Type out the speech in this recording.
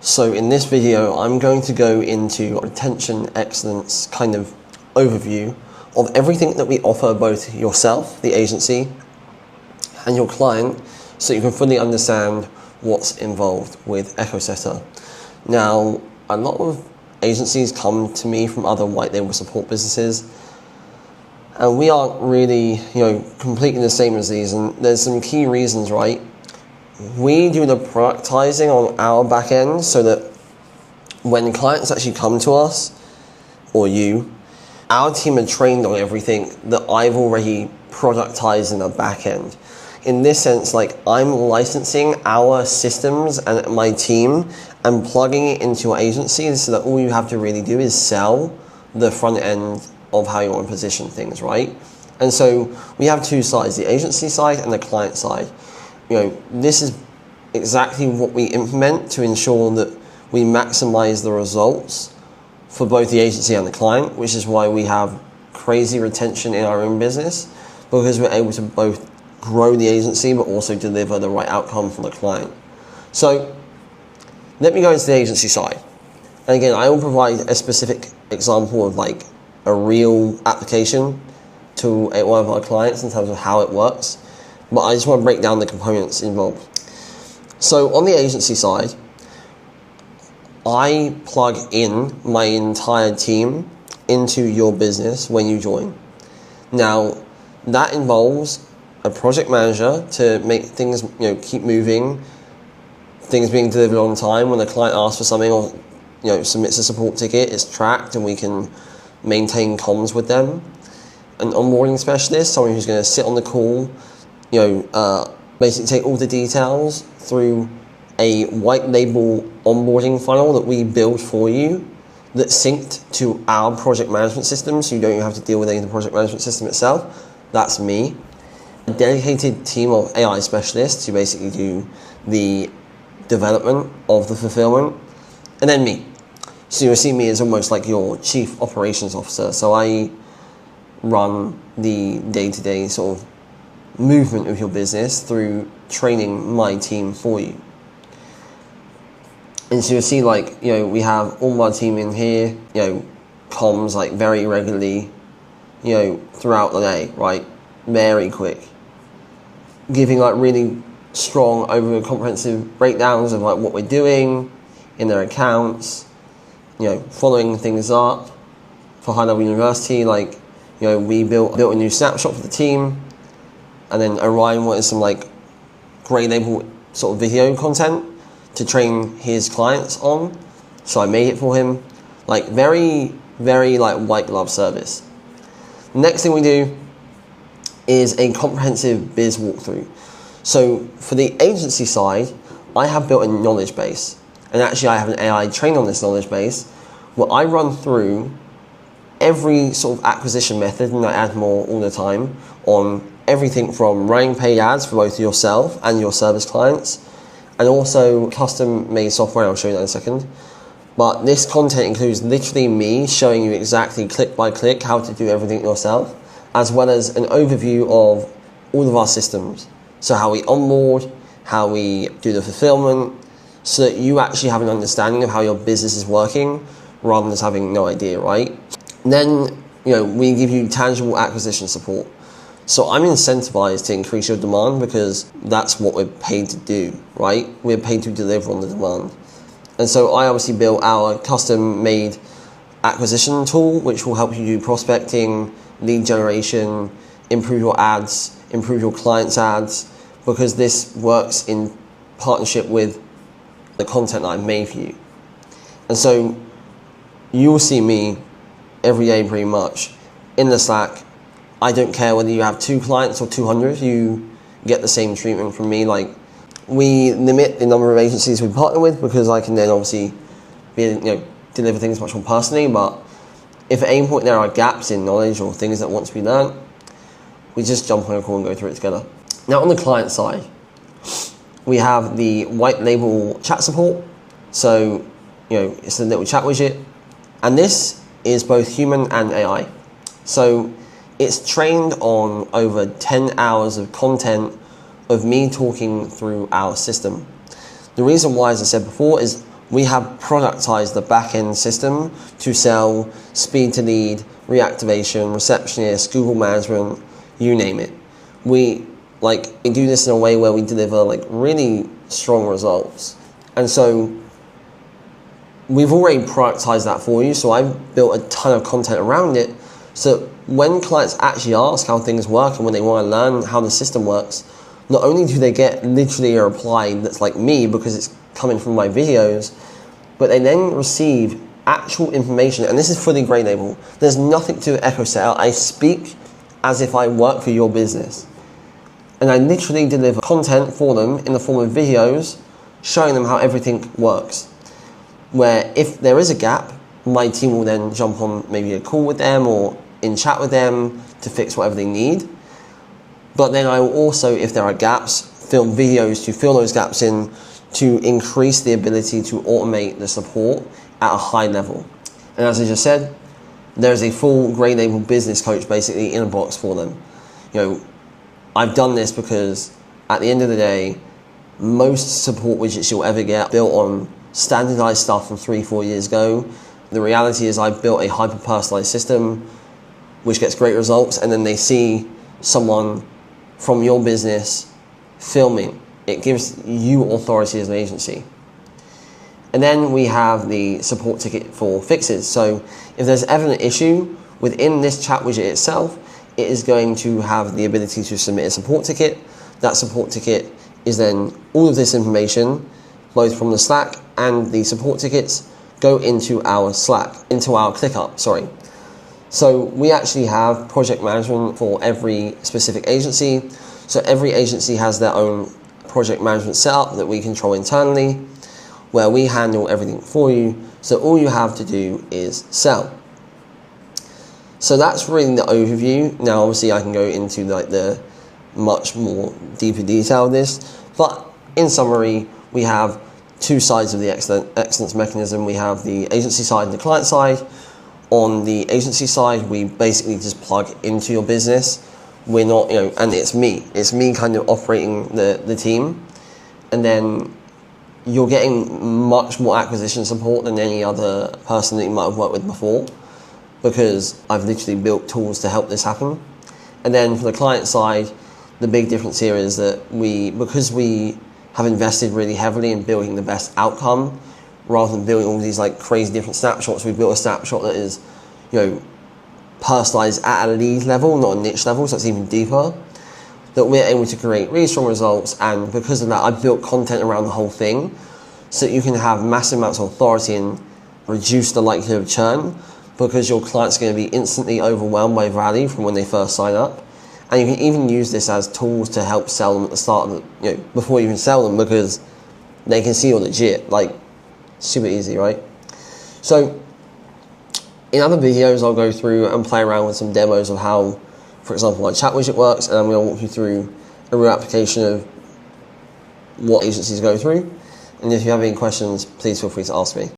So in this video, I'm going to go into retention excellence kind of overview of everything that we offer both yourself, the agency, and your client, so you can fully understand what's involved with EchoSetter. Now, a lot of agencies come to me from other white label support businesses, and we aren't really, completely the same as these, and there's some key reasons, right? We do the productizing on our back end so that when clients actually come to us, or you, our team are trained on everything that I've already productized in the back end. In this sense, I'm licensing our systems and my team and plugging it into your agency so that all you have to really do is sell the front end of how you want to position things, right? And so we have two sides, the agency side and the client side. This is exactly what we implement to ensure that we maximize the results for both the agency and the client, which is why we have crazy retention in our own business, because we're able to both grow the agency but also deliver the right outcome for the client. So let me go into the agency side. And again, I will provide a specific example of a real application to one of our clients in terms of how it works. But I just want to break down the components involved. So on the agency side, I plug in my entire team into your business when you join. Now, that involves a project manager to make things, keep moving, things being delivered on time. When the client asks for something or, submits a support ticket, it's tracked and we can maintain comms with them. An onboarding specialist, someone who's going to sit on the call, basically take all the details through a white label onboarding funnel that we build for you that's synced to our project management system, so you don't even have to deal with any of the project management system itself. That's me. A dedicated team of AI specialists who basically do the development of the fulfillment, and then me. So you'll see me as almost like your chief operations officer. So I run the day-to-day sort of movement of your business through training my team for you. And so you'll see we have all my team in here, comms very regularly, throughout the day, right? Very quick. Giving really strong, over comprehensive breakdowns of what we're doing in their accounts, following things up. For High Level University, we built a new snapshot for the team. And then Orion wanted some grey label sort of video content to train his clients on. So I made it for him. Very, very white glove service. Next thing we do is a comprehensive biz walkthrough. So for the agency side, I have built a knowledge base. And actually I have an AI trained on this knowledge base where I run through every sort of acquisition method, and I add more all the time, on everything from running paid ads for both yourself and your service clients, and also custom-made software. I'll show you that in a second. But this content includes literally me showing you exactly click by click how to do everything yourself, as well as an overview of all of our systems. So how we onboard, how we do the fulfillment, so that you actually have an understanding of how your business is working, rather than just having no idea, right? Then, we give you tangible acquisition support. So I'm incentivized to increase your demand because that's what we're paid to do, right? We're paid to deliver on the demand. And so I obviously built our custom-made acquisition tool, which will help you do prospecting, lead generation, improve your ads, improve your clients' ads, because this works in partnership with the content that I've made for you. And so you'll see me every day pretty much in the Slack. I don't care whether you have 2 clients or 200, you get the same treatment from me. We limit the number of agencies we partner with because I can then obviously deliver things much more personally. But if at any point there are gaps in knowledge or things that want to be learned, we just jump on a call and go through it together. Now on the client side, we have the white label chat support. So, it's a little chat widget. And this is both human and AI. So it's trained on over 10 hours of content of me talking through our system. The reason why, as I said before, is we have productized the back-end system to sell speed to lead, reactivation, receptionist, Google management, you name it. We do this in a way where we deliver really strong results. And so we've already productized that for you. So I've built a ton of content around it. So when clients actually ask how things work and when they want to learn how the system works, not only do they get literally a reply that's like me because it's coming from my videos, but they then receive actual information, and this is fully grey label. There's nothing to echo sell. I speak as if I work for your business. And I literally deliver content for them in the form of videos showing them how everything works. Where if there is a gap, my team will then jump on maybe a call with them or in chat with them to fix whatever they need. But then I will also, if there are gaps, film videos to fill those gaps in to increase the ability to automate the support at a high level. And as I just said, there's a full grey label business coach basically in a box for them. I've done this because at the end of the day, most support widgets you'll ever get built on standardized stuff from 3-4 years ago. The reality is I've built a hyper-personalized system which gets great results, and then they see someone from your business filming. It gives you authority as an agency. And then we have the support ticket for fixes. So if there's ever an issue within this chat widget itself, it is going to have the ability to submit a support ticket. That support ticket is then all of this information, both from the Slack and the support tickets, go into our Slack, into our ClickUp, sorry. So we actually have project management for every specific agency. So every agency has their own project management setup that we control internally, where we handle everything for you. So all you have to do is sell. So that's really the overview. Now, obviously, I can go into the much more deeper detail of this, but in summary, we have two sides of the excellence mechanism. We have the agency side and the client side. On the agency side, we basically just plug into your business. We're not, and it's me kind of operating the team. And then you're getting much more acquisition support than any other person that you might have worked with before, because I've literally built tools to help this happen. And then for the client side, the big difference here is that because we have invested really heavily in building the best outcome, rather than building all these crazy different snapshots, we built a snapshot that is, personalized at a lead level, not a niche level, so it's even deeper, that we're able to create really strong results. And because of that, I've built content around the whole thing so that you can have massive amounts of authority and reduce the likelihood of churn, because your client's going to be instantly overwhelmed by value from when they first sign up. And you can even use this as tools to help sell them at the start of before you even sell them, because they can see you're legit. Super easy, right? So in other videos, I'll go through and play around with some demos of how, for example, my chat widget works, and I'm going to walk you through a real application of what agencies go through. And if you have any questions, please feel free to ask me.